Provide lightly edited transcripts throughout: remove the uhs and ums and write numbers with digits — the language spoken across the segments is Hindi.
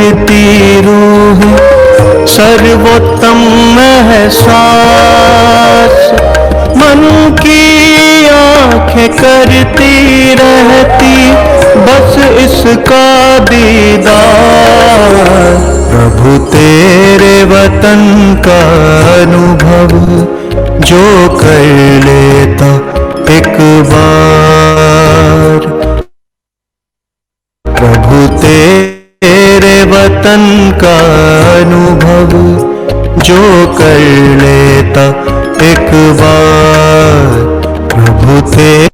करती रूह सर्वोत्तम एहसास, मन की आंखें करती रहती बस इसका दीदार। प्रभु तेरे वतन का अनुभव जो कर लेता एक बार, प्रभु तेरे वतन का अनुभव जो कर लेता एक बार, प्रभु तेरे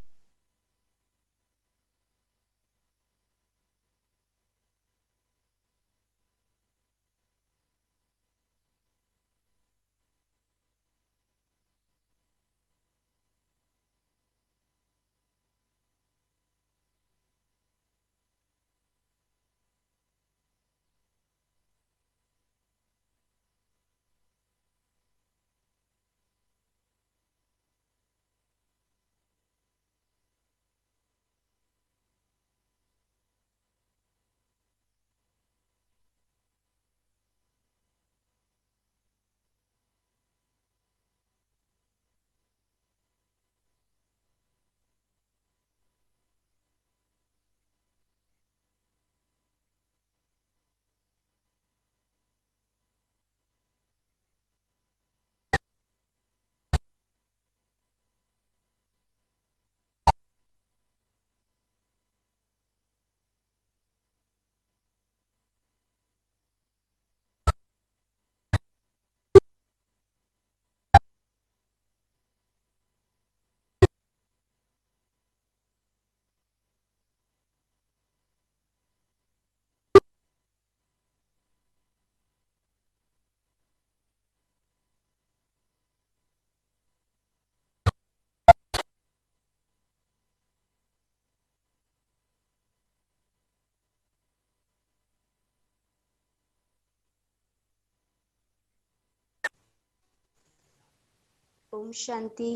ओम शांति।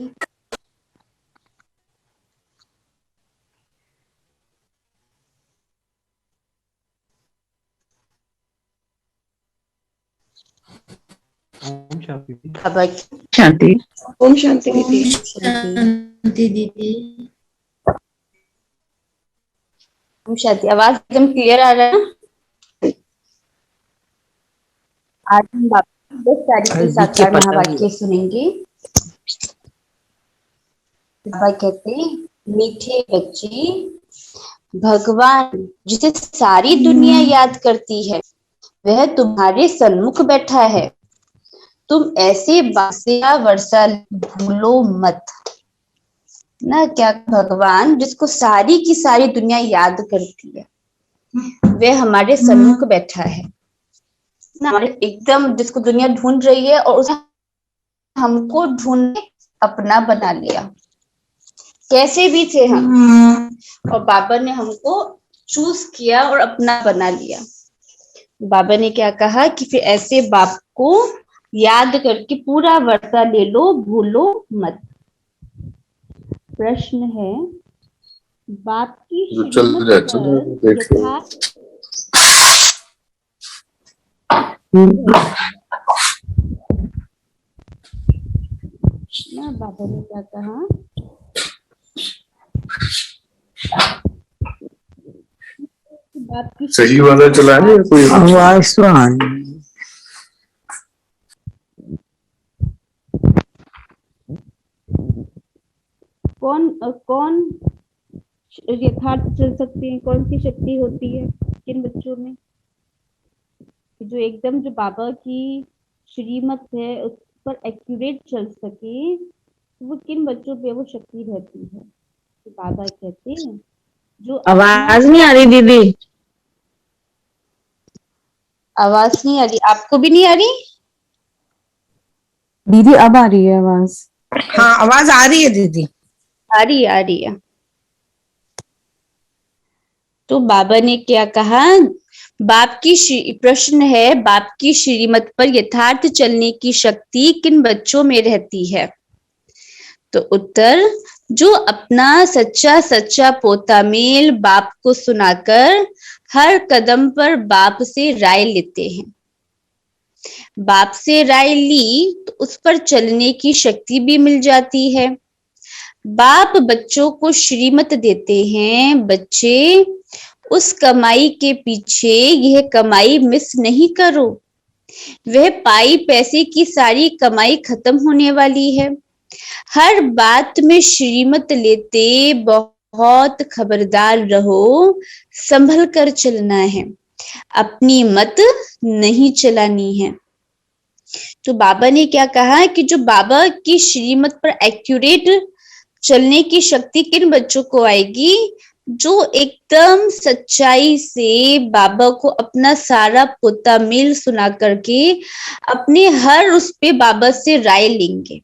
बाबा की शांति। ओम शांति दीदी। शांति दीदी। ओम शांति। आवाज एकदम क्लियर आ रहा है ना? आज हम बाबा की 10 तारीख की साकार महावाक्य सुनेंगे। बाबा कहते हैं, मीठे बच्चे, भगवान जिसे सारी दुनिया याद करती है वह तुम्हारे सन्मुख बैठा है। तुम ऐसे बासिया वर्षा भूलो मत ना। क्या भगवान जिसको सारी की सारी दुनिया याद करती है वह हमारे सन्मुख बैठा है ना। हमारे एकदम जिसको दुनिया ढूंढ रही है और उसे हमको ढूंढ अपना बना लिया। कैसे भी थे हम और बाबा ने हमको चूज किया और अपना बना लिया। बाबा ने क्या कहा कि फिर ऐसे बाप को याद करके पूरा वर्षा ले लो, भूलो मत। प्रश्न है, बाप की श्रीमत पर यथार्थ ना। बाबा ने क्या कहा, बाप की सही वाला चला है या कोई आवाज तो आ रही है। कौन यथार्थ चल सकती है? कौन सी शक्ति होती है किन बच्चों में जो एकदम जो बाबा की श्रीमत है उस पर एक्यूरेट चल सके? वो किन बच्चों पे वो शक्ति रहती है? तो बाबा कहते हैं जो आवाज नहीं आ रही दीदी। आवाज नहीं आ रही? आपको भी नहीं आ रही दीदी? अब आ रही है आवाज। हाँ आवाज आ रही है दीदी। आ रही है। तो बाबा ने क्या कहा, बाप की प्रश्न है, बाप की श्रीमत पर यथार्थ चलने की शक्ति किन बच्चों में रहती है? तो उत्तर, जो अपना सच्चा पोता मेल बाप को सुनाकर हर कदम पर बाप से राय लेते हैं। बाप से राय ली तो उस पर चलने की शक्ति भी मिल जाती है। बाप बच्चों को श्रीमत देते हैं, बच्चे उस कमाई के पीछे यह कमाई मिस नहीं करो, वह पाई पैसे की सारी कमाई खत्म होने वाली है। हर बात में श्रीमत लेते बहुत खबरदार रहो, संभल कर चलना है, अपनी मत नहीं चलानी है। तो बाबा ने क्या कहा कि जो बाबा की श्रीमत पर एक्यूरेट चलने की शक्ति किन बच्चों को आएगी, जो एकदम सच्चाई से बाबा को अपना सारा पोता मेल सुना करके अपने हर उस पे बाबा से राय लेंगे।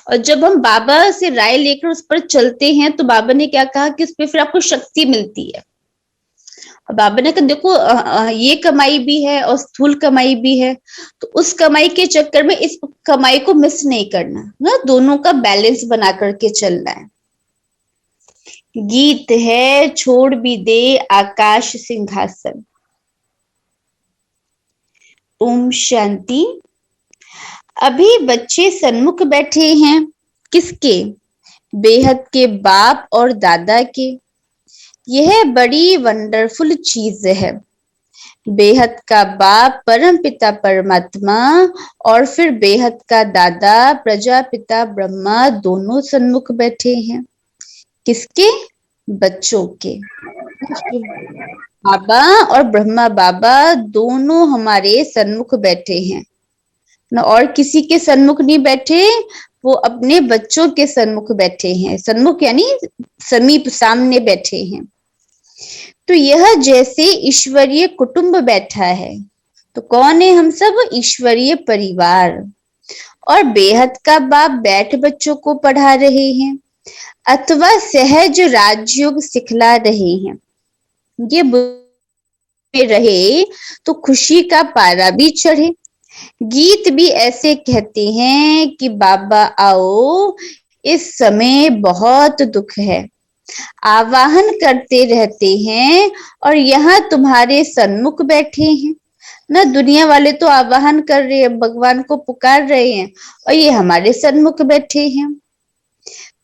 और जब हम बाबा से राय लेकर उस पर चलते हैं तो बाबा ने क्या कहा कि उस पर फिर आपको शक्ति मिलती है। और बाबा ने कहा देखो ये कमाई भी है और स्थूल कमाई भी है, तो उस कमाई के चक्कर में इस कमाई को मिस नहीं करना ना, दोनों का बैलेंस बना करके चलना है। गीत है छोड़ भी दे आकाश सिंहासन। ओम शांति। अभी बच्चे सन्मुख बैठे हैं किसके? बेहद के बाप और दादा के। यह बड़ी वंडरफुल चीज है। बेहद का बाप परम पिता परमात्मा और फिर बेहद का दादा प्रजापिता ब्रह्मा दोनों सन्मुख बैठे हैं। किसके? बच्चों के। बाबा और ब्रह्मा बाबा दोनों हमारे सन्मुख बैठे हैं न, और किसी के सन्मुख नहीं बैठे, वो अपने बच्चों के सन्मुख बैठे हैं। सन्मुख यानी समीप, सामने बैठे हैं। तो यह जैसे ईश्वरीय कुटुंब बैठा है। तो कौन है हम सब? ईश्वरीय परिवार। और बेहद का बाप बैठ बच्चों को पढ़ा रहे हैं अथवा सहज राजयोग सिखला रहे हैं। ये में रहे तो खुशी का पारा भी चढ़े। गीत भी ऐसे कहते हैं कि बाबा आओ, इस समय बहुत दुख है। आवाहन करते रहते हैं और यहाँ तुम्हारे सन्मुख बैठे हैं ना। दुनिया वाले तो आवाहन कर रहे हैं, भगवान को पुकार रहे हैं, और ये हमारे सन्मुख बैठे हैं।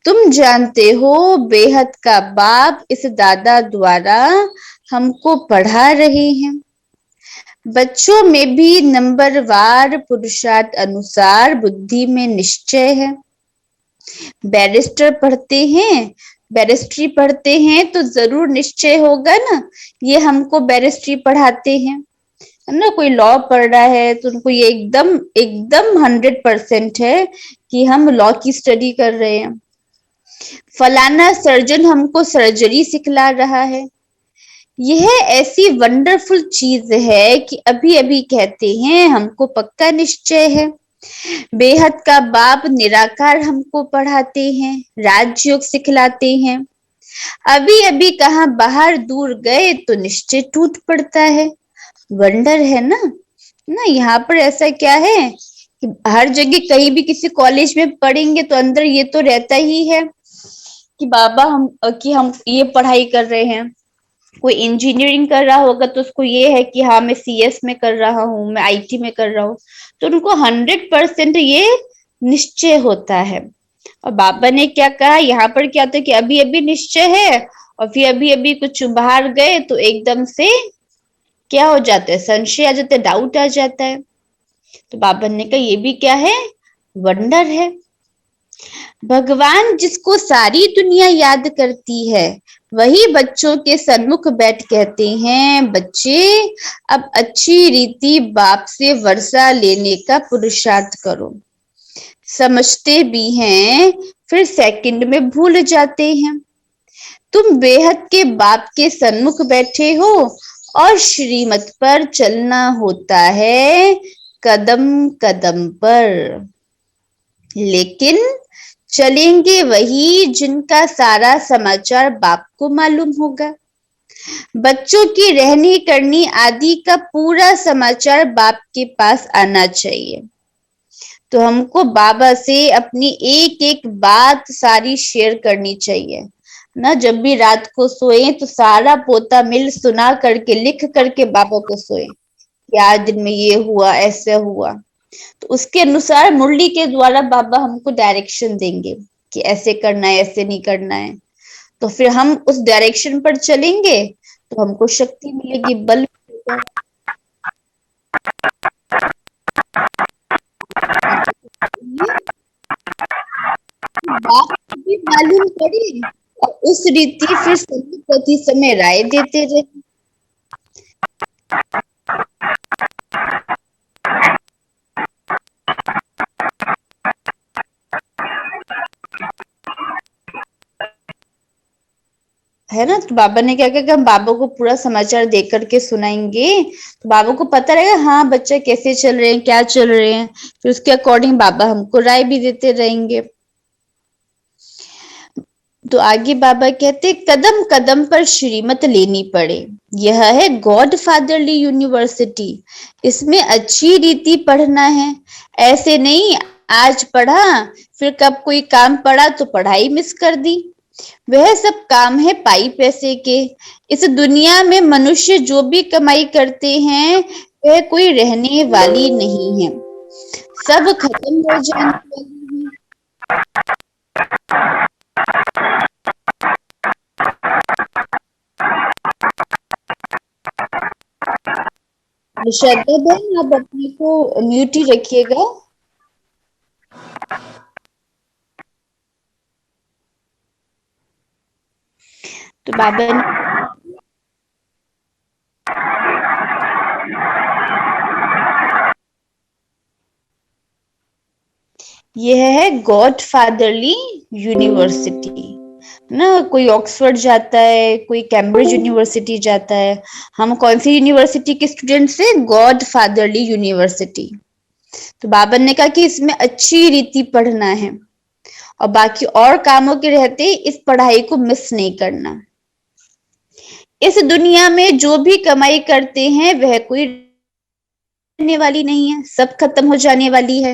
तुम जानते हो बेहद का बाप इस दादा द्वारा हमको पढ़ा रहे हैं। बच्चों में भी नंबरवार पुरुषार्थ अनुसार बुद्धि में निश्चय है। बैरिस्टर पढ़ते हैं, बैरिस्ट्री पढ़ते हैं तो जरूर निश्चय होगा ना, ये हमको बैरिस्ट्री पढ़ाते हैं ना। कोई लॉ पढ़ रहा है तो उनको ये एकदम एकदम 100% है कि हम लॉ की स्टडी कर रहे हैं। फलाना सर्जन हमको सर्जरी सिखला रहा है। यह ऐसी वंडरफुल चीज है कि अभी अभी कहते हैं हमको पक्का निश्चय है। बेहद का बाप निराकार हमको पढ़ाते हैं, राजयोग सिखलाते हैं। अभी अभी कहाँ बाहर दूर गए तो निश्चय टूट पड़ता है। वंडर है ना। यहाँ पर ऐसा क्या है कि हर जगह कहीं भी किसी कॉलेज में पढ़ेंगे तो अंदर ये तो रहता ही है कि बाबा हम ये पढ़ाई कर रहे हैं। कोई इंजीनियरिंग कर रहा होगा तो उसको ये है कि हाँ मैं सीएस में कर रहा हूँ, मैं आईटी में कर रहा हूँ, तो उनको 100% ये निश्चय होता है। और बाबा ने क्या कहा, यहाँ पर क्या था कि अभी अभी निश्चय है और फिर अभी अभी कुछ बाहर गए तो एकदम से क्या हो जाता है, संशय आ जाता है, डाउट आ जाता है। तो बाबा ने कहा ये भी क्या है, वंडर है। भगवान जिसको सारी दुनिया याद करती है वही बच्चों के सन्मुख बैठ कहते हैं, बच्चे अब अच्छी रीति बाप से वर्षा लेने का पुरुषार्थ करो। समझते भी हैं फिर सेकंड में भूल जाते हैं। तुम बेहद के बाप के सन्मुख बैठे हो और श्रीमत पर चलना होता है कदम कदम पर। लेकिन चलेंगे वही जिनका सारा समाचार बाप को मालूम होगा। बच्चों की रहनी करनी आदि का पूरा समाचार बाप के पास आना चाहिए। तो हमको बाबा से अपनी एक एक बात सारी शेयर करनी चाहिए। ना, जब भी रात को सोए तो सारा पोता मिल सुना करके लिख करके बाबा को सोए कि आज दिन में ये हुआ, ऐसे हुआ। तो उसके अनुसार मुरली के द्वारा बाबा हमको डायरेक्शन देंगे कि ऐसे करना है, ऐसे नहीं करना है। तो फिर हम उस डायरेक्शन पर चलेंगे तो हमको शक्ति मिलेगी, बल मिलेगा। बात को भी मालूम पड़े और उस रीति फिर समय प्रति समय राय देते रहे। है ना, तो बाबा ने क्या किया कि हम बाबा को पूरा समाचार दे करके सुनाएंगे, तो बाबा को पता रहेगा हाँ बच्चा कैसे चल रहे हैं, क्या चल रहे हैं। फिर उसके अकॉर्डिंग बाबा हमको राय भी देते रहेंगे। तो आगे बाबा कहते कदम कदम पर श्रीमत लेनी पड़े। यह है गॉड फादरली यूनिवर्सिटी। इसमें अच्छी रीति पढ़ना है, ऐसे नहीं आज पढ़ा फिर कब कोई काम पड़ा तो पढ़ाई मिस कर दी। वह सब काम है पाई पैसे के। इस दुनिया में मनुष्य जो भी कमाई करते हैं वह कोई रहने वाली नहीं है, सब खत्म हो जाने वाली है। श्रद्धा बहन, आप अपने को म्यूट ही रखिएगा। तो बाबा ने यह है गॉड फादरली यूनिवर्सिटी ना। कोई ऑक्सफोर्ड जाता है, कोई कैम्ब्रिज यूनिवर्सिटी जाता है, हम कौन सी यूनिवर्सिटी के स्टूडेंट से? God fatherly university. तो बाबा ने कहा कि इसमें अच्छी रीति पढ़ना है और बाकी और कामों के रहते इस पढ़ाई को मिस नहीं करना। इस दुनिया में जो भी कमाई करते हैं वह कोई रहने वाली नहीं है, सब खत्म हो जाने वाली है।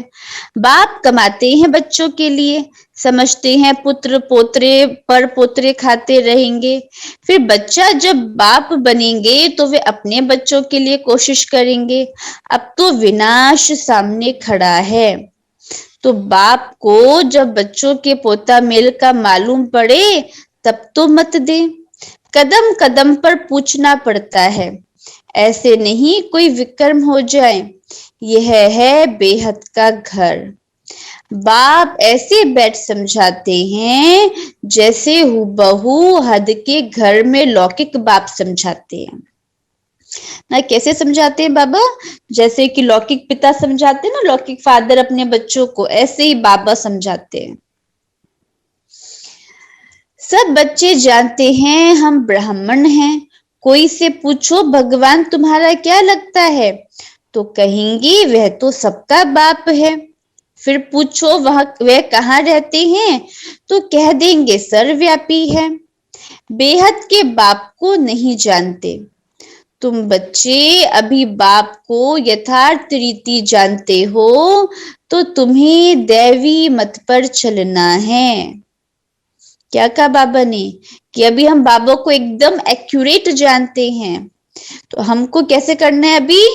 बाप कमाते हैं बच्चों के लिए, समझते हैं पुत्र पोत्रे पर पोत्रे खाते रहेंगे। फिर बच्चा जब बाप बनेंगे तो वे अपने बच्चों के लिए कोशिश करेंगे। अब तो विनाश सामने खड़ा है, तो बाप को जब बच्चों के पोता मेल का मालूम पड़े तब तो मत दे। कदम कदम पर पूछना पड़ता है, ऐसे नहीं कोई विक्रम हो जाए। यह है बेहद का घर। बाप ऐसे बैठ समझाते हैं जैसे हूबहू हद के घर में लौकिक बाप समझाते हैं ना। कैसे समझाते हैं बाबा? जैसे कि लौकिक पिता समझाते हैं ना, लौकिक फादर अपने बच्चों को, ऐसे ही बाबा समझाते हैं। सब बच्चे जानते हैं हम ब्राह्मण हैं। कोई से पूछो भगवान तुम्हारा क्या लगता है तो कहेंगे वह तो सबका बाप है। फिर पूछो वह कहाँ रहते हैं तो कह देंगे सर्वव्यापी है। बेहद के बाप को नहीं जानते। तुम बच्चे अभी बाप को यथार्थ रीति जानते हो तो तुम्हें दैवी मत पर चलना है। क्या कहा बाबा ने कि अभी हम बाबा को एकदम एक्यूरेट जानते हैं, तो हमको कैसे करना है? अभी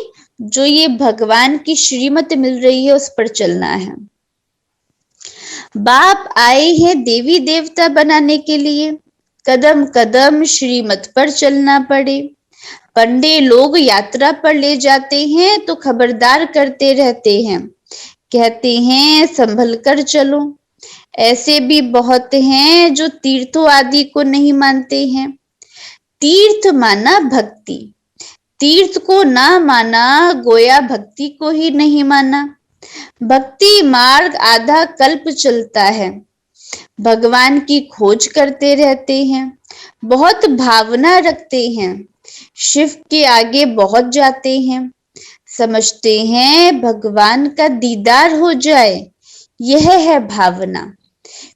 जो ये भगवान की श्रीमत मिल रही है उस पर चलना है। बाप आए हैं देवी देवता बनाने के लिए, कदम कदम श्रीमत पर चलना पड़े। पंडे लोग यात्रा पर ले जाते हैं तो खबरदार करते रहते हैं, कहते हैं संभल कर चलो। ऐसे भी बहुत हैं जो तीर्थों आदि को नहीं मानते हैं। तीर्थ माना भक्ति, तीर्थ को ना माना गोया भक्ति को ही नहीं माना। भक्ति मार्ग आधा कल्प चलता है, भगवान की खोज करते रहते हैं, बहुत भावना रखते हैं, शिव के आगे बहुत जाते हैं, समझते हैं भगवान का दीदार हो जाए, यह है भावना।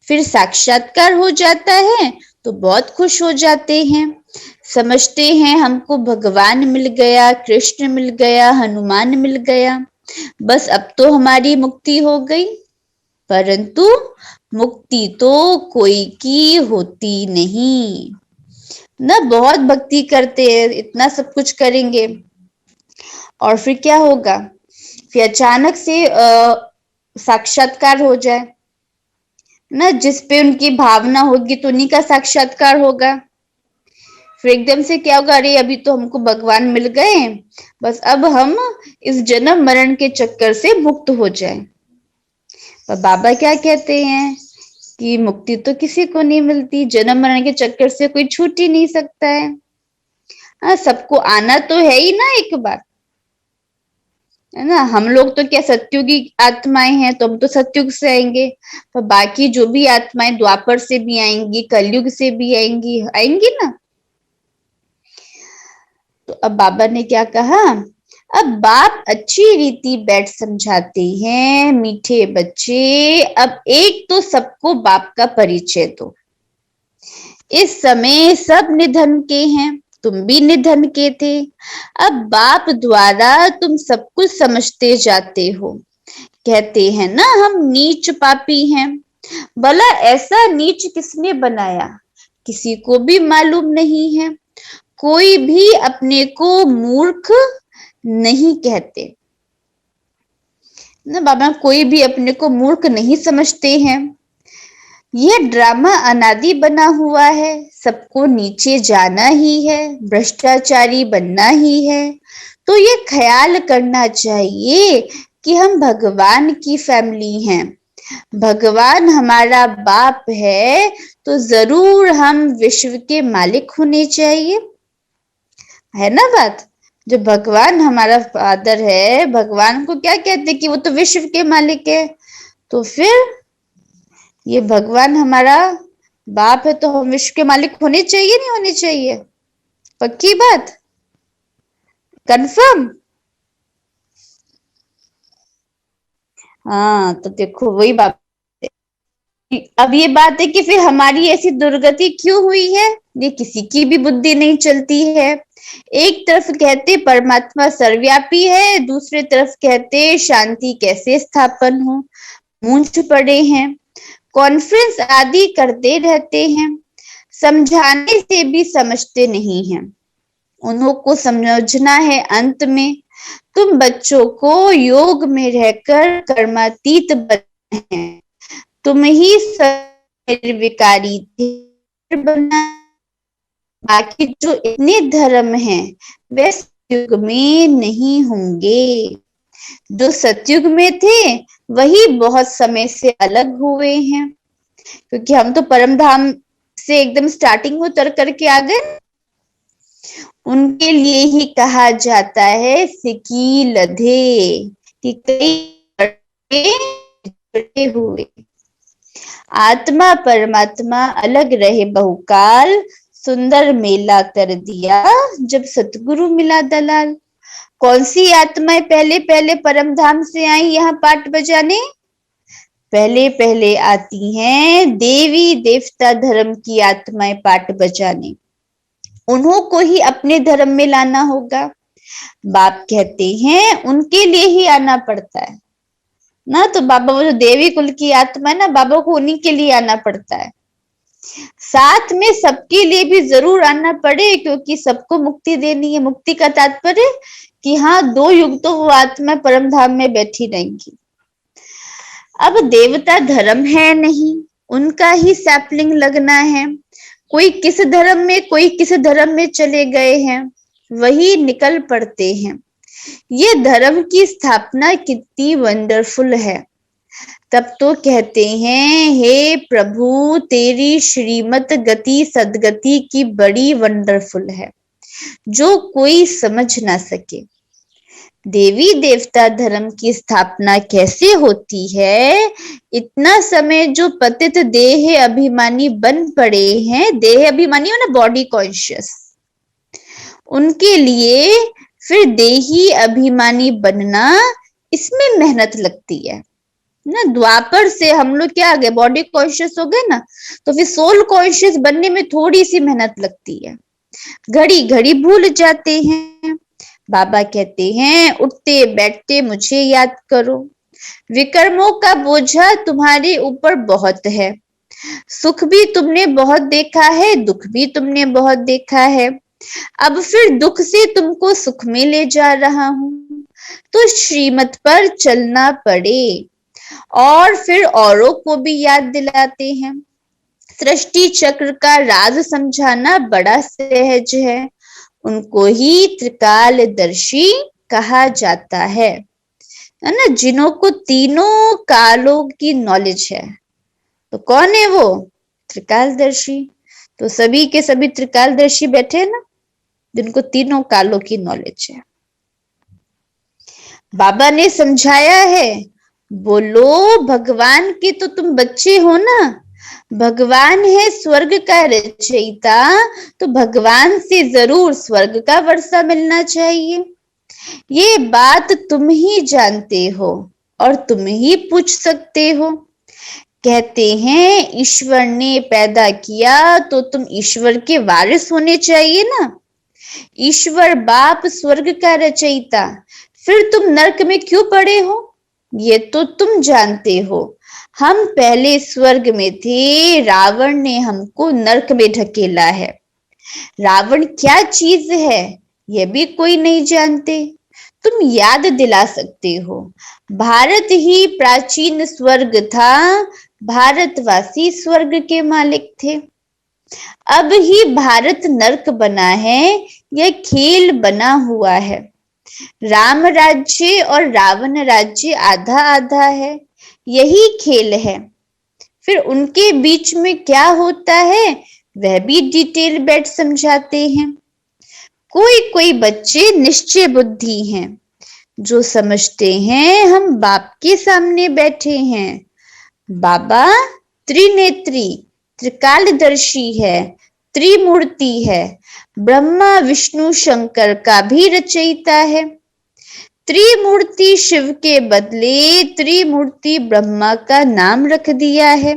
फिर साक्षात्कार हो जाता है तो बहुत खुश हो जाते हैं, समझते हैं हमको भगवान मिल गया, कृष्ण मिल गया, हनुमान मिल गया, बस अब तो हमारी मुक्ति हो गई। परंतु मुक्ति तो कोई की होती नहीं। ना बहुत भक्ति करते हैं, इतना सब कुछ करेंगे और फिर क्या होगा? फिर अचानक से साक्षात्कार हो जाए ना, जिस पे उनकी भावना होगी तो उन्हीं का साक्षात्कार होगा। फिर एकदम से क्या होगा? अरे अभी तो हमको भगवान मिल गए, बस अब हम इस जन्म मरण के चक्कर से मुक्त हो जाएं। पर बाबा क्या कहते हैं कि मुक्ति तो किसी को नहीं मिलती, जन्म मरण के चक्कर से कोई छूट ही नहीं सकता है। हाँ, सबको आना तो है ही ना एक बार, है ना। हम लोग तो क्या सत्युगी आत्माएं हैं, तो हम तो सत्युग से आएंगे, पर बाकी जो भी आत्माएं द्वापर से भी आएंगी, कलयुग से भी आएंगी, आएंगी ना। तो अब बाबा ने क्या कहा? अब बाप अच्छी रीति बैठ समझाते हैं, मीठे बच्चे, अब एक तो सबको बाप का परिचय दो। इस समय सब निधन के हैं, तुम भी निधन के थे। अब बाप द्वारा तुम सब कुछ समझते जाते हो। कहते हैं ना हम नीच पापी हैं। भला ऐसा नीच किसने बनाया? किसी को भी मालूम नहीं है। कोई भी अपने को मूर्ख नहीं कहते ना बाबा, कोई भी अपने को मूर्ख नहीं समझते हैं। यह ड्रामा अनादि बना हुआ है, सबको नीचे जाना ही है, भ्रष्टाचारी बनना ही है। तो ये ख्याल करना चाहिए कि हम भगवान की फैमिली हैं, भगवान हमारा बाप है, तो जरूर हम विश्व के मालिक होने चाहिए, है ना बात। जो भगवान हमारा फादर है, भगवान को क्या कहते हैं कि वो तो विश्व के मालिक है। तो फिर ये भगवान हमारा बाप है, तो हम विश्व के मालिक होने चाहिए, नहीं होने चाहिए? पक्की बात, कंफर्म। हाँ, तो देखो वही बात। अब ये बात है कि फिर हमारी ऐसी दुर्गति क्यों हुई है, ये किसी की भी बुद्धि नहीं चलती है। एक तरफ कहते परमात्मा सर्वव्यापी है, दूसरे तरफ कहते शांति कैसे स्थापन हो, मूंझ पड़े हैं। कॉन्फ्रेंस आदि करते रहते हैं, समझाने से भी समझते नहीं हैं। उन्हों को समझना है अंत में, तुम बच्चों को योग में रहकर कर्मातीत बनना है, तुम ही निर्विकारी बना। बाकी जो इतने धर्म हैं वे सतयुग में नहीं होंगे। जो सतयुग में थे वही बहुत समय से अलग हुए हैं, क्योंकि हम तो परम धाम से एकदम स्टार्टिंग में उतर करके आ गए। उनके लिए ही कहा जाता है सिकी लधे, कि कई हुए। आत्मा परमात्मा अलग रहे बहुकाल, सुंदर मेला कर दिया जब सतगुरु मिला दलाल। कौन सी आत्माएं पहले पहले परम धाम से आई यहाँ पाठ बजाने? पहले पहले आती हैं देवी देवता धर्म की आत्माएं पाठ बजाने। उन्हों को ही अपने धर्म में लाना होगा। बाप कहते हैं उनके लिए ही आना पड़ता है ना। तो बाबा वो जो देवी कुल की आत्मा है ना, बाबा को उन्हीं के लिए आना पड़ता है। साथ में सबके लिए भी जरूर आना पड़े, क्योंकि सबको मुक्ति देनी है। मुक्ति का तात्पर्य कि हाँ, 2 युग तो वो आत्मा परम धाम में बैठी रहेंगी। अब देवता धर्म है नहीं, उनका ही सैपलिंग लगना है। कोई किस धर्म में, कोई किस धर्म में चले गए हैं, वही निकल पड़ते हैं। ये धर्म की स्थापना कितनी वंडरफुल है। तब तो कहते हैं हे प्रभु तेरी श्रीमत गति सदगति की बड़ी वंडरफुल है, जो कोई समझ ना सके। देवी देवता धर्म की स्थापना कैसे होती है? इतना समय जो पतित देह अभिमानी बन पड़े हैं, देह अभिमानी ना बॉडी कॉन्शियस, उनके लिए फिर देही अभिमानी बनना, इसमें मेहनत लगती है ना। द्वापर से हम लोग क्या आ गए, बॉडी कॉन्शियस हो गए ना, तो फिर सोल कॉन्शियस बनने में थोड़ी सी मेहनत लगती है, घड़ी घड़ी भूल जाते हैं। बाबा कहते हैं उठते बैठते मुझे याद करो, विकर्मों का बोझा तुम्हारे ऊपर बहुत है। सुख भी तुमने बहुत देखा है, दुख भी तुमने बहुत देखा है। अब फिर दुख से तुमको सुख में ले जा रहा हूं, तो श्रीमत पर चलना पड़े। और फिर औरों को भी याद दिलाते हैं। सृष्टि चक्र का राज समझाना बड़ा सहज है। उनको ही त्रिकालदर्शी कहा जाता है ना, जिन्हों को तीनों कालों की नॉलेज है। तो कौन है वो? त्रिकालदर्शी। तो सभी के सभी त्रिकालदर्शी बैठे हैं ना, जिनको तीनों कालों की नॉलेज है। बाबा ने समझाया है, बोलो भगवान के तो तुम बच्चे हो ना। भगवान है स्वर्ग का रचयिता, तो भगवान से जरूर स्वर्ग का वर्षा मिलना चाहिए। ये बात तुम ही जानते हो और तुम ही पूछ सकते हो। कहते हैं ईश्वर ने पैदा किया तो तुम ईश्वर के वारिस होने चाहिए ना। ईश्वर बाप स्वर्ग का रचयिता, फिर तुम नरक में क्यों पड़े हो? ये तो तुम जानते हो। हम पहले स्वर्ग में थे, रावण ने हमको नरक में ढकेला है। रावण क्या चीज है यह भी कोई नहीं जानते। तुम याद दिला सकते हो, भारत ही प्राचीन स्वर्ग था, भारतवासी स्वर्ग के मालिक थे। अब ही भारत नर्क बना है, यह खेल बना हुआ है। राम राज्य और रावण राज्य आधा आधा है, यही खेल है। फिर उनके बीच में क्या होता है वह भी डिटेल बैठ समझाते हैं। कोई कोई बच्चे निश्चय बुद्धि हैं, जो समझते हैं हम बाप के सामने बैठे हैं। बाबा त्रिनेत्री त्रिकालदर्शी है, त्रिमूर्ति है, ब्रह्मा विष्णु शंकर का भी रचयिता है। त्रिमूर्ति शिव के बदले त्रिमूर्ति ब्रह्मा का नाम रख दिया है।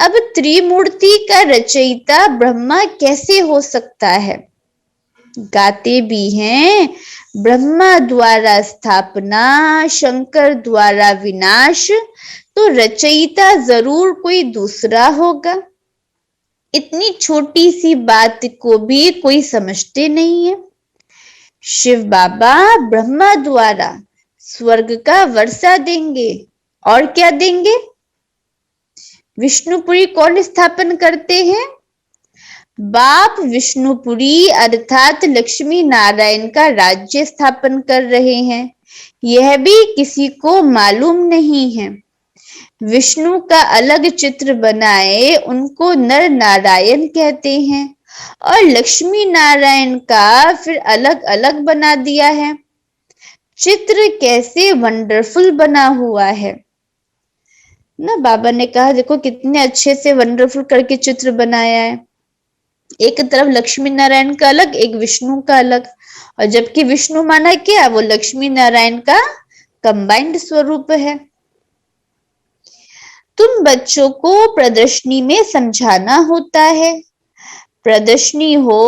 अब त्रिमूर्ति का रचयिता ब्रह्मा कैसे हो सकता है? गाते भी हैं, ब्रह्मा द्वारा स्थापना, शंकर द्वारा विनाश, तो रचयिता जरूर कोई दूसरा होगा। इतनी छोटी सी बात को भी कोई समझते नहीं है। शिव बाबा ब्रह्मा द्वारा स्वर्ग का वर्षा देंगे, और क्या देंगे? विष्णुपुरी कौन स्थापन करते हैं? बाप विष्णुपुरी अर्थात लक्ष्मी नारायण का राज्य स्थापन कर रहे हैं, यह भी किसी को मालूम नहीं है। विष्णु का अलग चित्र बनाए उनको नर नारायण कहते हैं, और लक्ष्मी नारायण का फिर अलग अलग बना दिया है। चित्र कैसे वंडरफुल बना हुआ है ना। बाबा ने कहा देखो कितने अच्छे से वंडरफुल करके चित्र बनाया है। एक तरफ लक्ष्मी नारायण का अलग, एक विष्णु का अलग, और जबकि विष्णु माना क्या, वो लक्ष्मी नारायण का कंबाइंड स्वरूप है। तुम बच्चों को प्रदर्शनी में समझाना होता है। प्रदर्शनी हो,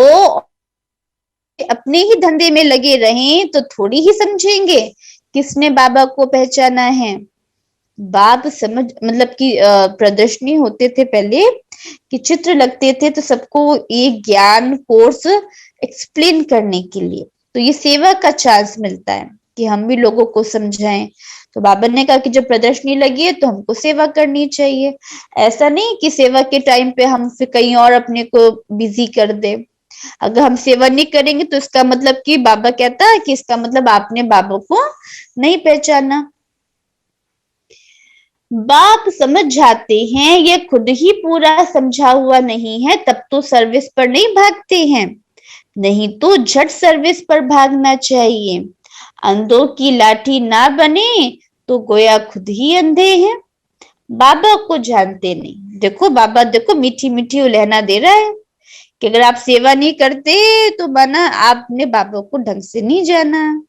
अपने ही धंधे में लगे रहें तो थोड़ी ही समझेंगे किसने बाबा को पहचाना है। बाप समझ मतलब कि प्रदर्शनी होते थे पहले कि चित्र लगते थे, तो सबको ये ज्ञान कोर्स एक्सप्लेन करने के लिए, तो ये सेवा का चांस मिलता है कि हम भी लोगों को समझाएं। तो बाबा ने कहा कि जब प्रदर्शनी लगी है तो हमको सेवा करनी चाहिए। ऐसा नहीं कि सेवा के टाइम पे हम फिर कहीं और अपने को बिजी कर दे। अगर हम सेवा नहीं करेंगे तो इसका मतलब कि बाबा कहता है कि इसका मतलब आपने बाबा को नहीं पहचाना। बाप समझ जाते हैं ये खुद ही पूरा समझा हुआ नहीं है, तब तो सर्विस पर नहीं भागते हैं, नहीं तो झट सर्विस पर भागना चाहिए। अंधों की लाठी ना बने तो गोया खुद ही अंधे हैं, बाबा को जानते नहीं। देखो बाबा देखो मीठी मीठी उलहना दे रहा है कि अगर आप सेवा नहीं करते तो माना आपने बाबा को ढंग से नहीं जाना।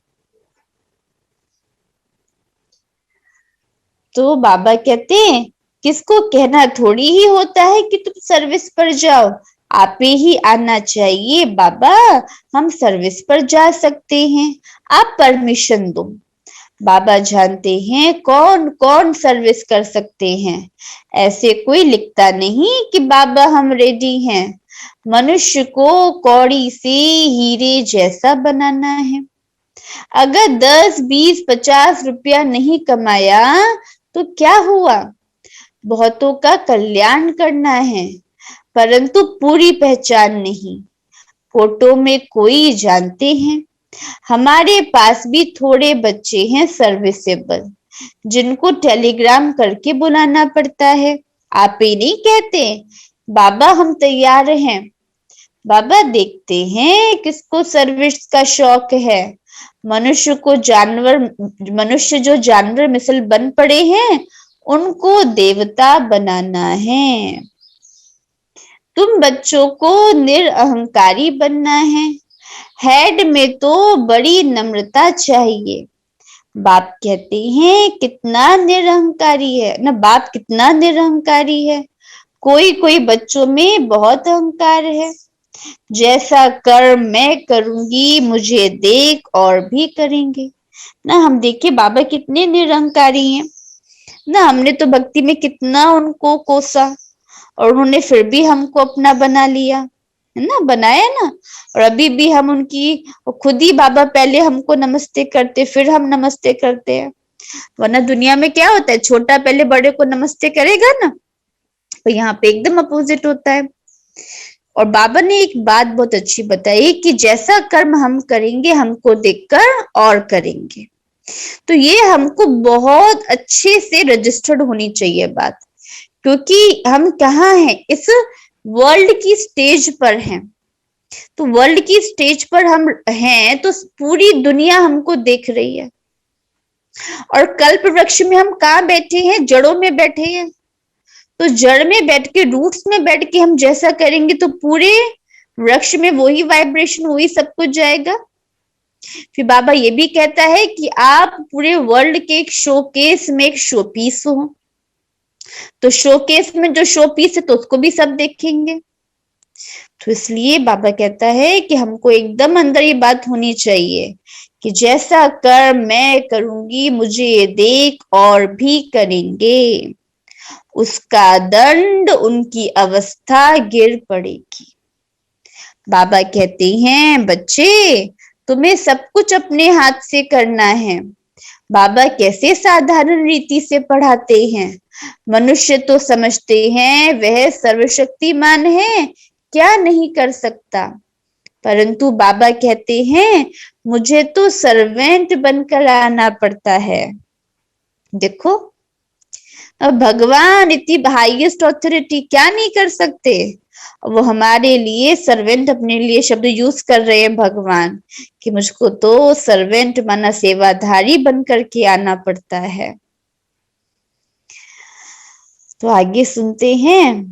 तो बाबा कहते हैं किसको कहना थोड़ी ही होता है कि तुम सर्विस पर जाओ, आप ही आना चाहिए। बाबा हम सर्विस पर जा सकते हैं, आप परमिशन दो। बाबा जानते हैं कौन कौन सर्विस कर सकते हैं। ऐसे कोई लिखता नहीं कि बाबा हम रेडी हैं। मनुष्य को कौड़ी से हीरे जैसा बनाना है। अगर 10, 20, 50 रुपया नहीं कमाया तो क्या हुआ? बहुतों का कल्याण करना है, परंतु पूरी पहचान नहीं। फोटो में कोई जानते हैं, हमारे पास भी थोड़े बच्चे हैं सर्विसेबल, जिनको टेलीग्राम करके बुलाना पड़ता है। आप ही नहीं कहते बाबा हम तैयार हैं। बाबा देखते हैं किसको सर्विस का शौक है। मनुष्य जो जानवर मिसल बन पड़े हैं, उनको देवता बनाना है। तुम बच्चों को निरअहंकारी बनना है। हेड में तो बड़ी नम्रता चाहिए। बाप कहते हैं कितना निरअहंकारी है ना, बाप कितना निरअहंकारी है। कोई कोई बच्चों में बहुत अहंकार है। जैसा कर्म मैं करूंगी मुझे देख और भी करेंगे ना। हम देखिए बाबा कितने निरअहंकारी हैं ना। हमने तो भक्ति में कितना उनको कोसा और उन्होंने फिर भी हमको अपना बना लिया, है ना, बनाया ना। और अभी भी हम उनकी, खुद ही बाबा पहले हमको नमस्ते करते, फिर हम नमस्ते करते हैं। वरना दुनिया में क्या होता है, छोटा पहले बड़े को नमस्ते करेगा ना, तो यहाँ पे एकदम अपोजिट होता है। और बाबा ने एक बात बहुत अच्छी बताई कि जैसा कर्म हम करेंगे हमको देखकर और करेंगे। तो ये हमको बहुत अच्छे से रजिस्टर्ड होनी चाहिए बात, क्योंकि हम कहाँ हैं, इस वर्ल्ड की स्टेज पर हैं। तो वर्ल्ड की स्टेज पर हम हैं तो पूरी दुनिया हमको देख रही है। और कल्प वृक्ष में हम कहाँ बैठे हैं, जड़ों में बैठे हैं। तो जड़ में बैठ के, रूट्स में बैठ के हम जैसा करेंगे तो पूरे वृक्ष में वही वाइब्रेशन, वही सब कुछ जाएगा। फिर बाबा ये भी कहता है कि आप पूरे वर्ल्ड के एक शोकेस में एक शो पीस हो। तो शोकेस में जो शो पीस है तो उसको भी सब देखेंगे। तो इसलिए बाबा कहता है कि हमको एकदम अंदर ये बात होनी चाहिए कि जैसा कर्म मैं करूंगी मुझे देख और भी करेंगे। उसका दंड, उनकी अवस्था गिर पड़ेगी। बाबा कहते हैं बच्चे तुम्हें सब कुछ अपने हाथ से करना है। बाबा कैसे साधारण रीति से पढ़ाते हैं। मनुष्य तो समझते हैं वह सर्वशक्तिमान है, क्या नहीं कर सकता। परंतु बाबा कहते हैं मुझे तो सर्वेंट बनकर आना पड़ता है। देखो, अब भगवान इतनी हाईएस्ट ऑथोरिटी क्या नहीं कर सकते, वो हमारे लिए सर्वेंट, अपने लिए शब्द यूज कर रहे हैं भगवान कि मुझको तो सर्वेंट माना सेवाधारी बन करके आना पड़ता है। तो आगे सुनते हैं,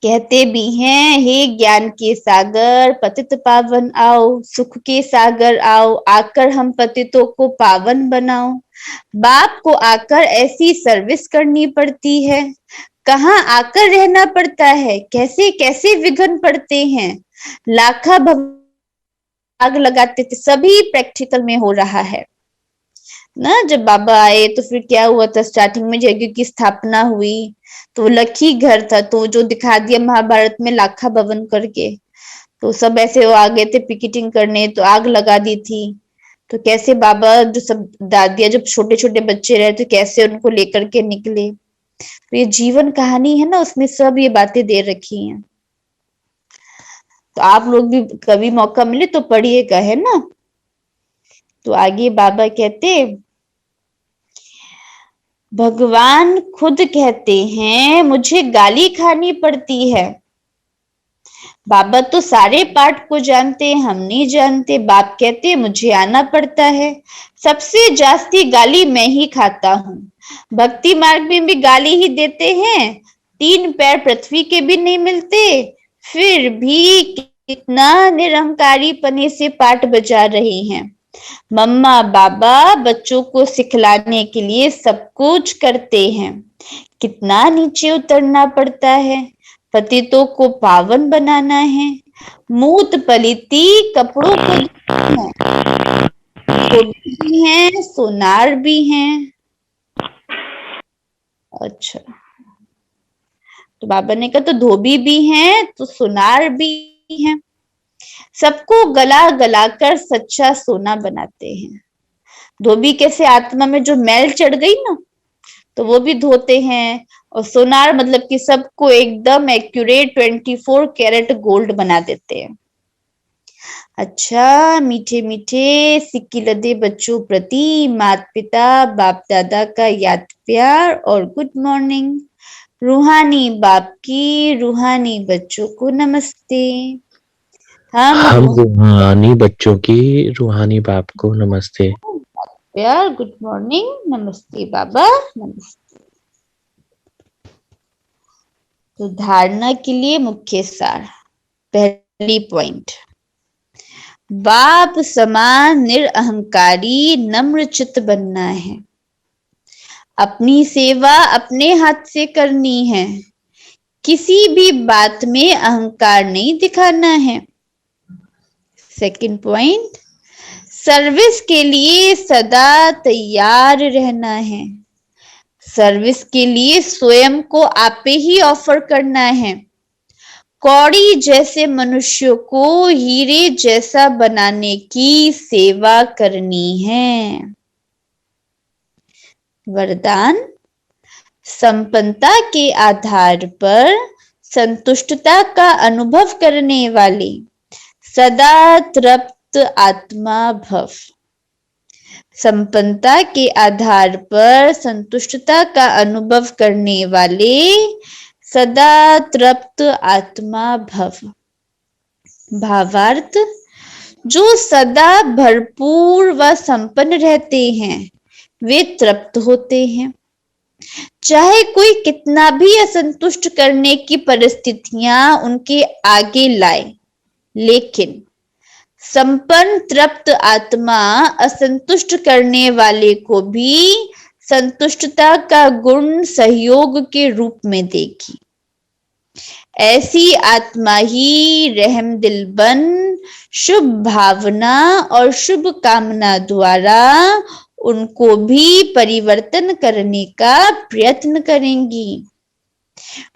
कहते भी हैं हे ज्ञान के सागर पतित पावन आओ, सुख के सागर आओ, आकर हम पतितों को पावन बनाओ। बाप को आकर ऐसी सर्विस करनी पड़ती है, कहाँ आकर रहना पड़ता है, कैसे कैसे विघ्न पड़ते हैं। लाखा आग लगाते थे, सभी प्रैक्टिकल में हो रहा है ना। जब बाबा आए तो फिर क्या हुआ था, स्टार्टिंग में यज्ञ की स्थापना हुई तो लखी घर था, तो जो दिखा दिया महाभारत में लाखा भवन करके, तो सब ऐसे वो आ गए थे पिकेटिंग करने, तो आग लगा दी थी। तो कैसे बाबा जो सब दादियां जब छोटे छोटे बच्चे रहे तो कैसे उनको लेकर के निकले। तो ये जीवन कहानी है ना, उसमें सब ये बातें दे रखी हैं। तो आप लोग भी कभी मौका मिले तो पढ़िएगा, है ना। तो आगे बाबा कहते, भगवान खुद कहते हैं मुझे गाली खानी पड़ती है। बाबा तो सारे पाठ को जानते हैं, हम नहीं जानते। बाप कहते मुझे आना पड़ता है, सबसे जास्ती गाली मैं ही खाता हूँ। भक्ति मार्ग में भी गाली ही देते हैं, 3 पैर पृथ्वी के भी नहीं मिलते, फिर भी कितना निरंकारी पने से पाठ बजा रही हैं। मम्मा बाबा बच्चों को सिखलाने के लिए सब कुछ करते हैं, कितना नीचे उतरना पड़ता है। पतितों को पावन बनाना है, मूत पलिती कपड़ों को धोना है। धोबी भी हैं, सोनार भी हैं। अच्छा, तो बाबा ने कहा तो धोबी भी हैं तो सोनार भी हैं, सबको गला गला कर सच्चा सोना बनाते हैं। धोबी कैसे आत्मा में जो मैल चढ़ गई ना, तो वो भी धोते हैं। और सोनार मतलब कि सबको एकदम एक्यूरेट 24 कैरेट गोल्ड बना देते हैं। अच्छा, मीठे मीठे सिक्की लदे बच्चों प्रति माता पिता बाप दादा का याद प्यार और गुड मॉर्निंग। रूहानी बाप की रूहानी बच्चों को नमस्ते। हम रूहानी बच्चों की रूहानी बाप को नमस्ते। प्यार गुड मॉर्निंग, नमस्ते बाबा, नमस्ते। तो धारणा के लिए मुख्य सार, पहली पॉइंट, बाप समान निरअहंकारी नम्र चित्त बनना है। अपनी सेवा अपने हाथ से करनी है, किसी भी बात में अहंकार नहीं दिखाना है। सेकंड पॉइंट, सर्विस के लिए सदा तैयार रहना है। सर्विस के लिए स्वयं को आपे ही ऑफर करना है। कौड़ी जैसे मनुष्यों को हीरे जैसा बनाने की सेवा करनी है। वरदान, संपन्नता के आधार पर संतुष्टता का अनुभव करने वाले सदा तृप्त आत्मा भव। संपन्नता के आधार पर संतुष्टता का अनुभव करने वाले सदा तृप्त आत्मा भव। भावार्थ, जो सदा भरपूर व संपन्न रहते हैं वे तृप्त होते हैं। चाहे कोई कितना भी असंतुष्ट करने की परिस्थितियां उनके आगे लाए, लेकिन संपन्न तृप्त आत्मा असंतुष्ट करने वाले को भी संतुष्टता का गुण सहयोग के रूप में देगी। ऐसी आत्मा ही रहमदिल बन शुभ भावना और शुभ कामना द्वारा उनको भी परिवर्तन करने का प्रयत्न करेंगी।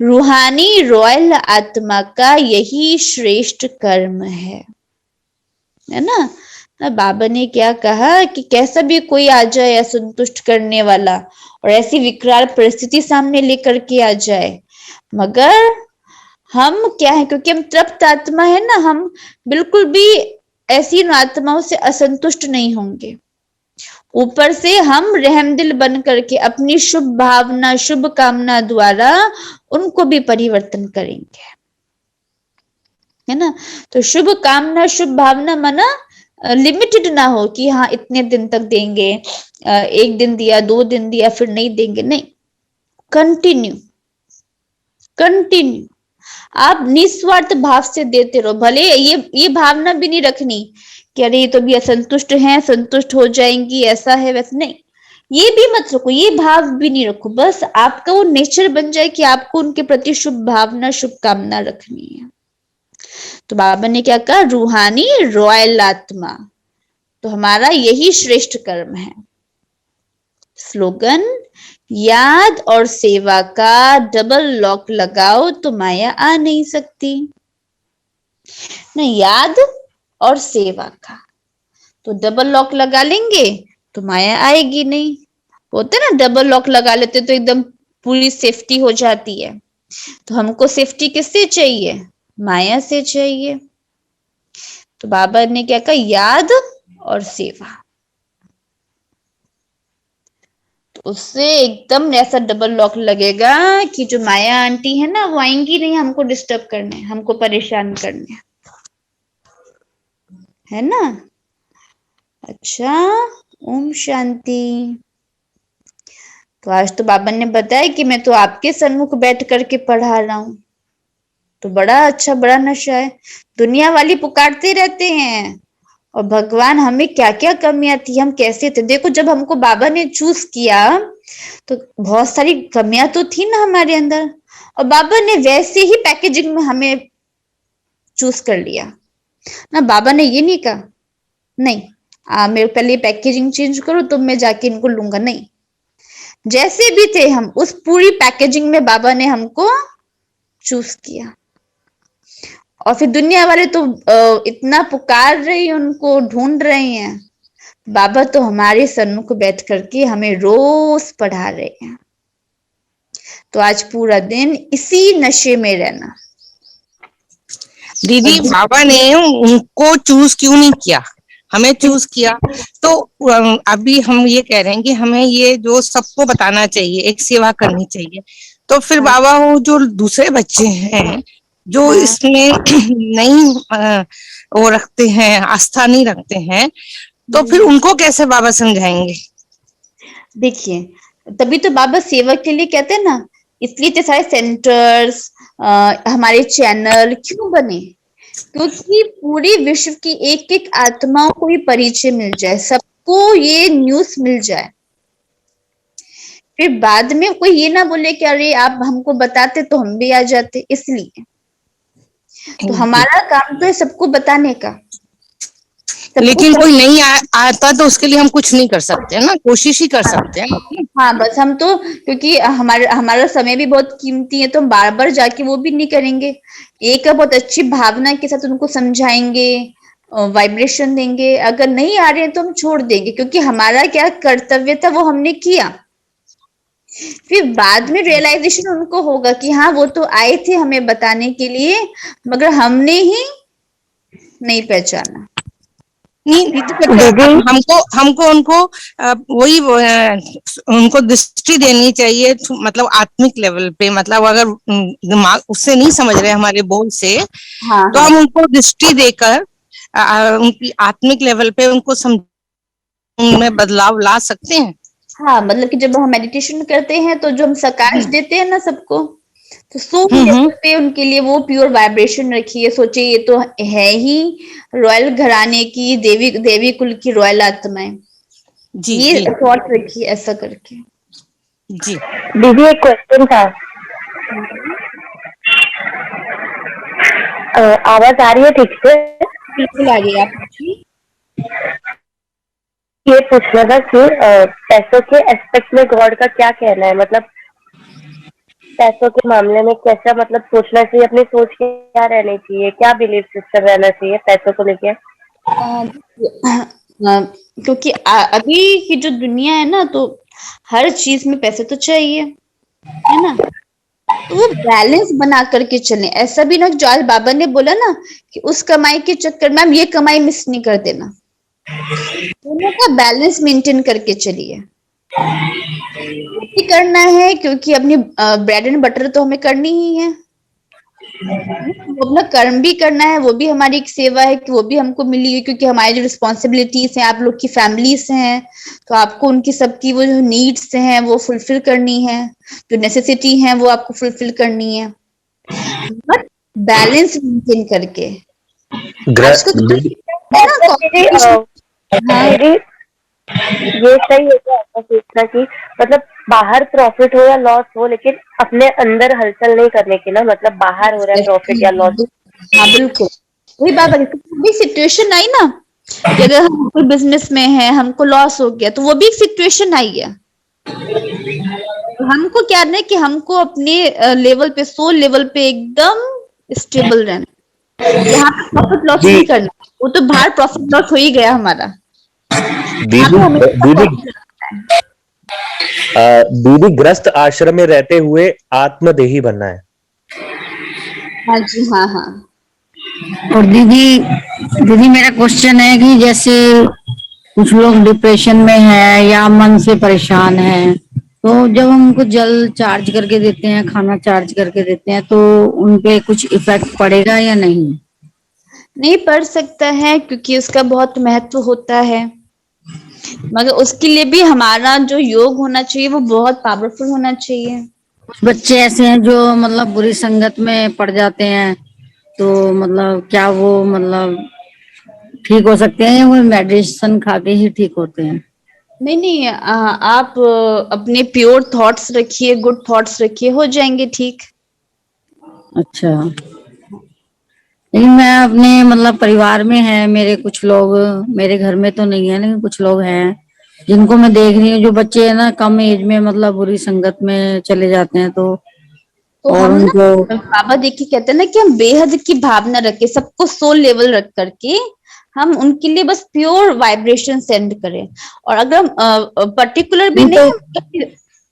रूहानी रॉयल आत्मा का यही श्रेष्ठ कर्म है ना। बाबा ने क्या कहा कि कैसा भी कोई आ जाए असंतुष्ट करने वाला और ऐसी विकराल परिस्थिति सामने लेकर के आ जाए, मगर हम क्या है, क्योंकि हम तृप्त आत्मा है ना, हम बिल्कुल भी ऐसी आत्माओं से असंतुष्ट नहीं होंगे। ऊपर से हम रहमदिल बन करके अपनी शुभ भावना शुभ कामना द्वारा उनको भी परिवर्तन करेंगे, है ना। तो शुभ कामना शुभ भावना माना लिमिटेड ना हो कि हाँ इतने दिन तक देंगे, एक दिन दिया 2 दिन दिया फिर नहीं देंगे, नहीं, कंटिन्यू कंटिन्यू आप निस्वार्थ भाव से देते रहो। भले ये भावना भी नहीं रखनी कि अरे ये तो भी असंतुष्ट हैं, संतुष्ट हो जाएंगी, ऐसा है वैसा, नहीं, ये भी मत रखो, ये भाव भी नहीं रखो। बस आपका वो नेचर बन जाए कि आपको उनके प्रति शुभ भावना शुभ कामना रखनी है। तो बाबा ने क्या कहा, रूहानी रॉयल आत्मा, तो हमारा यही श्रेष्ठ कर्म है। स्लोगन, याद और सेवा का डबल लॉक लगाओ तो माया आ नहीं सकती। नहीं, याद और सेवा का तो डबल लॉक लगा लेंगे तो माया आएगी नहीं। होते ना डबल लॉक लगा लेते तो एकदम पूरी सेफ्टी हो जाती है। तो हमको सेफ्टी किससे चाहिए, माया से चाहिए। तो बाबा ने क्या कहा, याद और सेवा, तो उससे एकदम ऐसा डबल लॉक लगेगा कि जो माया आंटी है ना वो आएंगी नहीं हमको डिस्टर्ब करने, हमको परेशान करने, है ना। अच्छा, ओम शांति। तो आज तो बाबा ने बताया कि मैं तो आपके सन्मुख बैठ करके पढ़ा रहा हूं, तो बड़ा अच्छा, बड़ा नशा है। दुनिया वाली पुकारते रहते हैं और भगवान हमें क्या क्या कमियां थी, हम कैसे थे। देखो जब हमको बाबा ने चूज किया तो बहुत सारी कमियां तो थी ना हमारे अंदर, और बाबा ने वैसे ही पैकेजिंग में हमें चूज कर लिया ना। बाबा ने ये नहीं कहा नहीं मेरे पहले पैकेजिंग चेंज करो तो मैं जाके इनको लूंगा, नहीं। जैसे भी थे हम, उस पूरी पैकेजिंग में बाबा ने हमको चूज किया। और फिर दुनिया वाले तो इतना पुकार रही हैं, उनको ढूंढ रहे हैं, बाबा तो हमारे सन्मुख बैठ करके हमें रोज पढ़ा रहे हैं। तो आज पूरा दिन इसी नशे में रहना। दीदी बाबा ने उनको चूज क्यों नहीं किया, हमें चूज किया। तो अभी हम ये कह रहे हैं कि हमें ये जो सबको बताना चाहिए, एक सेवा करनी चाहिए। तो फिर बाबा वो जो दूसरे बच्चे हैं जो इसमें नहीं वो रखते हैं, आस्था नहीं रखते हैं, तो फिर उनको कैसे बाबा समझाएंगे? देखिए, तभी तो बाबा सेवा के लिए कहते हैं ना, इसलिए तो सारे सेंटर्स, हमारे चैनल क्यों बने, क्योंकि पूरी विश्व की एक एक आत्माओं को ये परिचय मिल जाए, सबको ये न्यूज मिल जाए। फिर बाद में कोई ये ना बोले कि अरे आप हमको बताते तो हम भी आ जाते, इसलिए तो हमारा काम तो है सबको बताने का। लेकिन कोई नहीं आता तो उसके लिए हम कुछ नहीं कर सकते ना, कोशिश ही कर सकते हैं। हाँ, बस हम तो, क्योंकि हमारा समय भी बहुत कीमती है, तो हम बार बार जाके वो भी नहीं करेंगे। एक बहुत अच्छी भावना के साथ उनको समझाएंगे, वाइब्रेशन देंगे। अगर नहीं आ रहे हैं तो हम छोड़ देंगे, क्योंकि हमारा क्या कर्तव्य था वो हमने किया। फिर बाद में रियलाइजेशन उनको होगा कि हाँ वो तो आए थे हमें बताने के लिए, मगर हमने ही नहीं पहचाना। नहीं हमको उनको वही उनको दृष्टि देनी चाहिए, मतलब आत्मिक लेवल पे। मतलब अगर दिमाग उससे नहीं समझ रहे हमारे बोल से, तो हम उनको दृष्टि देकर उनकी आत्मिक लेवल पे उनको में बदलाव ला सकते हैं। हाँ, मतलब कि जब हम मेडिटेशन करते हैं तो जो हम प्रकाश देते हैं ना सबको, तो सोल लेवल पे उनके लिए वो प्योर वाइब्रेशन रखिए। सोचिए ये तो है ही रॉयल घराने की देवी कुल की रॉयल आत्माएं, जी, ये जी, थॉट रखिए ऐसा करके। जी दीदी एक क्वेश्चन था, आवाज आ रही है ठीक से? बिल्कुल आ रही है, आप पूछिए। ये पूछना था कि पैसों के एस्पेक्ट में गॉड का क्या कहना है, मतलब पैसों के मामले में कैसा मतलब सोचना चाहिए, अपनी सोच क्या रहनी चाहिए, क्या बिलीफ सिस्टम रहना चाहिए पैसों को लेके? क्योंकि अभी की जो दुनिया है ना, तो हर चीज में पैसे तो चाहिए, है ना। तो वो बैलेंस बना करके चले। ऐसा भी ना जो आज बाबा ने बोला ना कि उस कमाई के चक्कर में हम ये कमाई मिस नहीं कर देना, दोनों का बैलेंस मेंटेन करके चलिए। भी करना है क्योंकि अपनी ब्रेड एंड बटर तो हमें करनी ही है, वो अपना कर्म भी करना है, वो भी हमारी एक सेवा है कि वो भी हमको मिली हुई, क्योंकि हमारी जो रिस्पॉन्सिबिलिटीज हैं, आप लोग की फैमिलीज हैं, तो आपको उनकी सबकी वो जो नीड्स हैं वो फुलफिल करनी है, जो नेसेसिटी है वो आपको फुलफिल करनी है, बट बैलेंस मेंटेन करके। ये सही है क्या ऐसा सोचना कि मतलब बाहर प्रॉफिट हो या लॉस हो, लेकिन अपने अंदर हलचल नहीं करने की ना, मतलब बाहर हो रहा है प्रॉफिट या लॉस। हाँ बिल्कुल, वही बात है। भी सिचुएशन आई ना कि अगर हम कोई बिजनेस में है, हमको लॉस हो गया, तो वो भी एक सिचुएशन आई है। तो हमको क्या है कि हमको अपने लेवल पे, सोल लेवल पे एकदम स्टेबल रहना। यहाँ पे प्रॉफिट लॉस नहीं करना, वो तो बाहर प्रॉफिट लॉस हो ही गया हमारा। दीदी ग्रस्त आश्रम में रहते हुए आत्मदेही बनना है। हाँ जी, हाँ हाँ। और दीदी मेरा क्वेश्चन है कि जैसे कुछ लोग डिप्रेशन में है या मन से परेशान है, तो जब हम उनको जल चार्ज करके देते हैं, खाना चार्ज करके देते हैं, तो उनपे कुछ इफेक्ट पड़ेगा या नहीं? नहीं पड़ सकता है, क्योंकि उसका बहुत महत्व होता है, मगर उसके लिए भी हमारा जो योग होना चाहिए वो बहुत पावरफुल होना चाहिए। कुछ बच्चे ऐसे हैं जो मतलब बुरी संगत में पड़ जाते हैं, तो मतलब क्या वो मतलब ठीक हो सकते हैं या वो मेडिसिन खा के ही ठीक होते हैं? नहीं, आप अपने प्योर थॉट्स रखिए, गुड थॉट्स रखिए, हो जाएंगे ठीक। अच्छा, लेकिन मैं अपने मतलब परिवार में है मेरे कुछ लोग, मेरे घर में तो नहीं है लेकिन कुछ लोग हैं जिनको मैं देख रही हूँ, जो बच्चे है ना कम एज में मतलब बुरी संगत में चले जाते हैं तो और हम ना उनको बाबा देखिए कहते हैं ना कि हम बेहद की भावना रखे, सबको सोल लेवल रख करके हम उनके लिए बस प्योर वाइब्रेशन सेंड करें। और अगर हम पर्टिकुलर भी नहीं नहीं, तो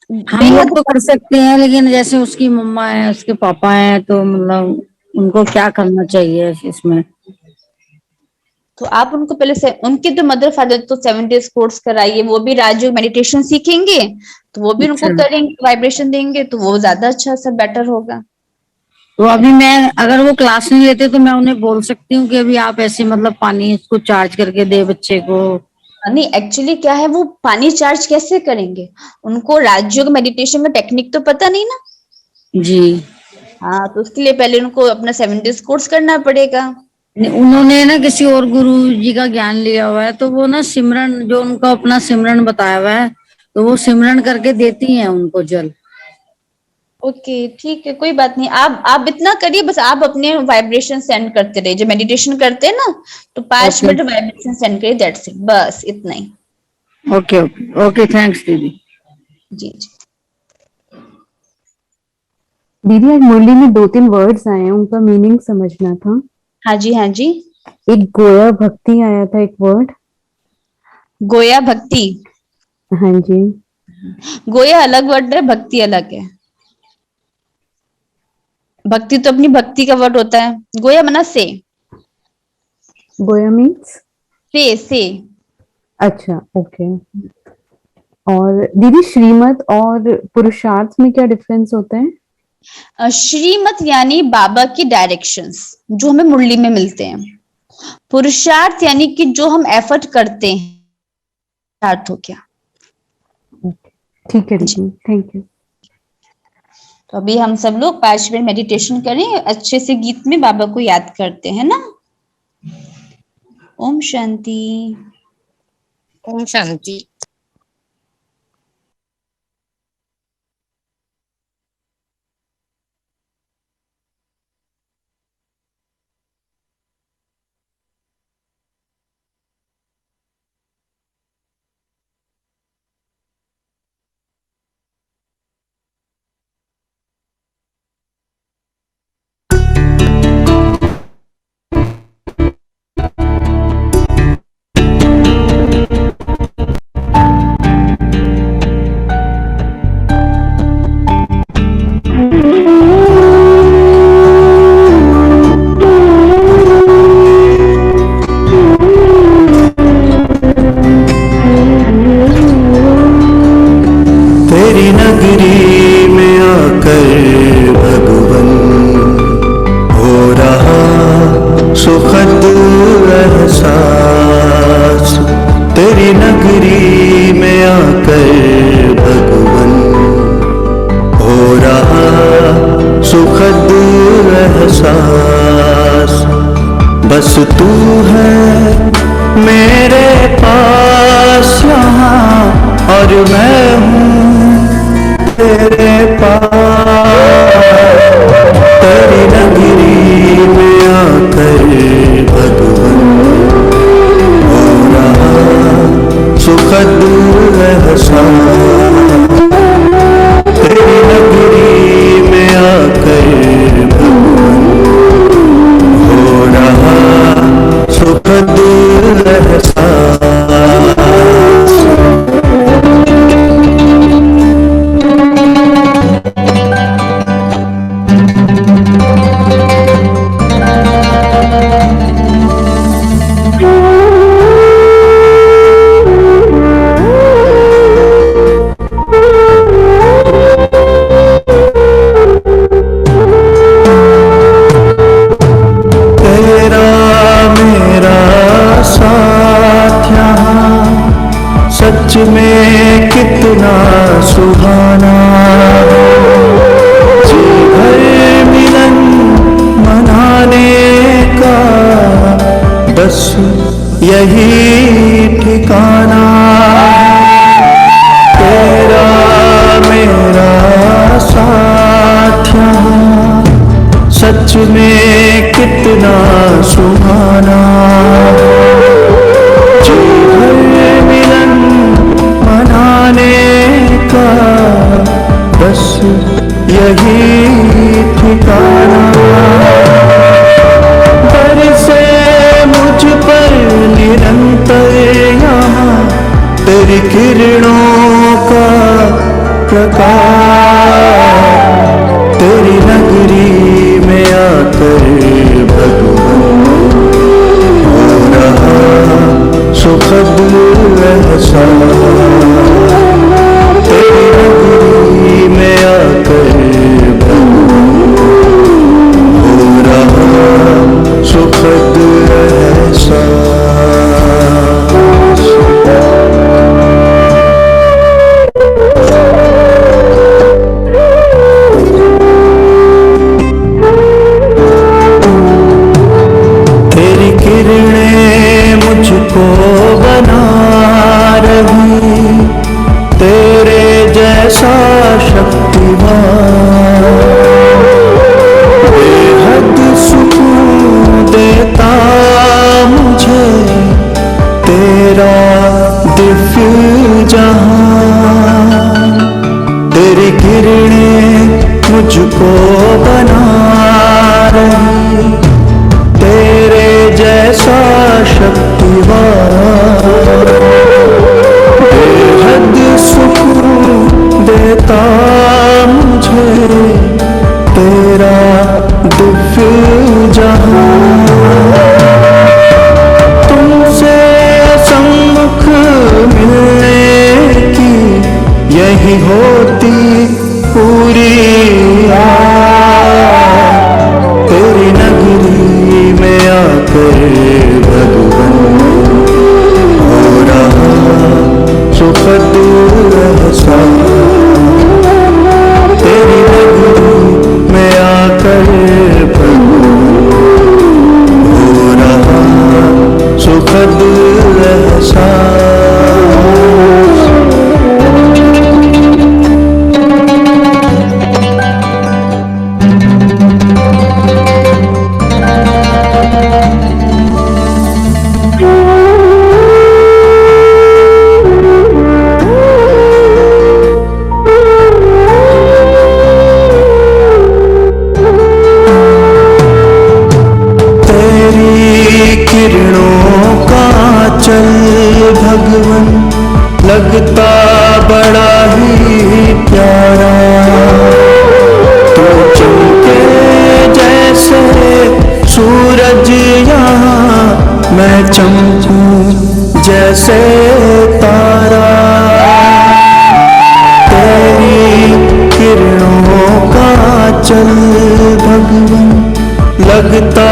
हम हम लोग बेहद तो कर सकते हैं, लेकिन जैसे उसकी मम्मा है उसके पापा है तो मतलब उनको क्या करना चाहिए इसमें? तो आप उनको पहले से उनके जो मदर फादर तो 7 डेज कोर्स कराइए, वो भी राजयोग मेडिटेशन सीखेंगे, तो वो भी उनको अच्छा, करेंगे, वाइब्रेशन देंगे तो वो ज्यादा अच्छा सब बेटर होगा। तो अभी मैं अगर वो क्लास नहीं लेते तो मैं उन्हें बोल सकती हूँ कि अभी आप ऐसे मतलब पानी इसको चार्ज करके दे बच्चे को? नहीं एक्चुअली क्या है, वो पानी चार्ज कैसे करेंगे, उनको राजयोग मेडिटेशन का टेक्निक तो पता नहीं ना। जी, हाँ, तो उसके लिए पहले उनको अपना 7 डेज कोर्स करना पड़ेगा। उन्होंने ना किसी और गुरु जी का ज्ञान लिया हुआ है, तो वो ना सिमरन जो उनका अपना सिमरन बताया हुआ है, तो वो सिमरन करके देती हैं उनको जल। ओके ठीक है, कोई बात नहीं, आप इतना करिए, बस आप अपने वाइब्रेशन सेंड करते रहिए, जो मेडिटेशन करते हैं ना, तो 5 मिनट ओके वाइब्रेशन सेंड करिए, दैट्स इट, बस इतना ही। ओके ओके ओके, थैंक्स दीदी। जी जी। दीदी आज मुरली में 2-3 वर्ड्स आए हैं, उनका मीनिंग समझना था। हाँ जी, हाँ जी। एक गोया भक्ति आया था, एक वर्ड। गोया भक्ति, हाँ जी। गोया अलग वर्ड है, भक्ति अलग है। भक्ति तो अपनी भक्ति का वर्ड होता है, गोया मना से। गोया मीन्स? से। अच्छा, ओके। और दीदी श्रीमत और पुरुषार्थ में क्या डिफरेंस होता है? श्रीमत यानी बाबा की डायरेक्शंस जो हमें मुरली में मिलते हैं। पुरुषार्थ यानी कि जो हम एफर्ट करते हैं, अर्थ हो क्या। ठीक है जी। दीदी, थैंक यू। तो अभी हम सब लोग 5 मिनट मेडिटेशन करें, अच्छे से गीत में बाबा को याद करते हैं ना। ओम शांति। ओम शांति। तेरी नगरी में आकर भगवन हो रहा सुखद एहसास। तेरी नगरी में आकर भगवन हो रहा सुखद एहसास। बस तू है मेरे पास यहाँ और मैं हूँ तेरे पास। तेरी नगरी में आकर भगवन हो रहा सुखद एहसास। तेरी नगरी में आकर भगवन हो रहा सुखद एहसास। तेरा मेरा साथ यहाँ सच में कितना सुहाना। जी भर मिलन मनाने का बस यही ठिकाना। तेरा मेरा साथ यहाँ सच में कितना सुहाना, जी भर मिलन मनाने का बस यही ठिकाना। बरसे मुझ पर निरंतर यहाँ तेरी किरणों का प्रकाश, तेरी नगरी में आकर भगवान हो रहा सुखद एहसास, तेरी नगरी में आकर भगवान हो रहा सुखद एहसास। मुझको बना रही तेरे जैसा शक्तिमान, बेहद सुकून देता मुझे तेरा दिव्य जहां। तेरी किरणें मुझको बना रही तेरे जैसा शक्तिवान, बेहद सुकून देता मुझे तेरा दिव्य जहां। तुमसे सम्मुख मिलने की यही होती पूरी तेरी नगरी में आकर भगवान हो रहा सुखद एहसास, तेरी नगरी में आकर भगवान हो रहा सुखद एहसास। किरणों का चल भगवन लगता बड़ा ही प्यारा, तो चमके जैसे सूरज यहाँ मैं चमकूं जैसे तारा। तेरी किरणों का चल भगवन लगता